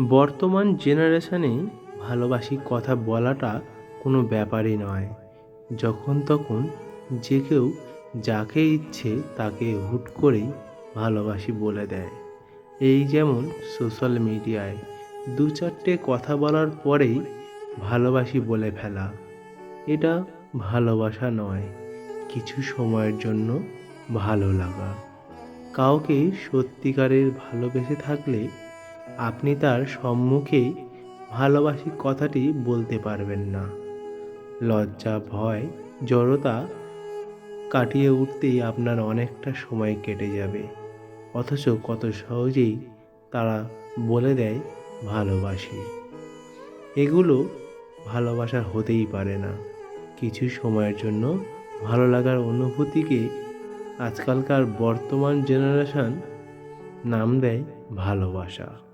বর্তমান জেনারেশনে ভালোবাসি কথা বলাটা কোনো ব্যাপারই নয়। যখন তখন যে কেউ যাকে ইচ্ছে তাকে হুট করেই ভালোবাসি বলে দেয়। এই যেমন সোশ্যাল মিডিয়ায় ২-৪টে কথা বলার পরেই ভালোবাসি বলে ফেলা। এটা ভালোবাসা নয়, কিছু সময়ের জন্য ভালো লাগা। কাউকে সত্যিকারের ভালোবেসে থাকলে আপনি তার সম্মুখেই ভালোবাসি কথাটি বলতে পারবেন না। লজ্জা, ভয়, জড়তা কাটিয়ে উঠতেই আপনার অনেকটা সময় কেটে যাবে। অথচ কত সহজেই তারা বলে দেয় ভালোবাসি। এগুলো ভালোবাসা হতেই পারে না। কিছু সময়ের জন্য ভালো লাগার অনুভূতিকে আজকালকার বর্তমান জেনারেশন নাম দেয় ভালোবাসা।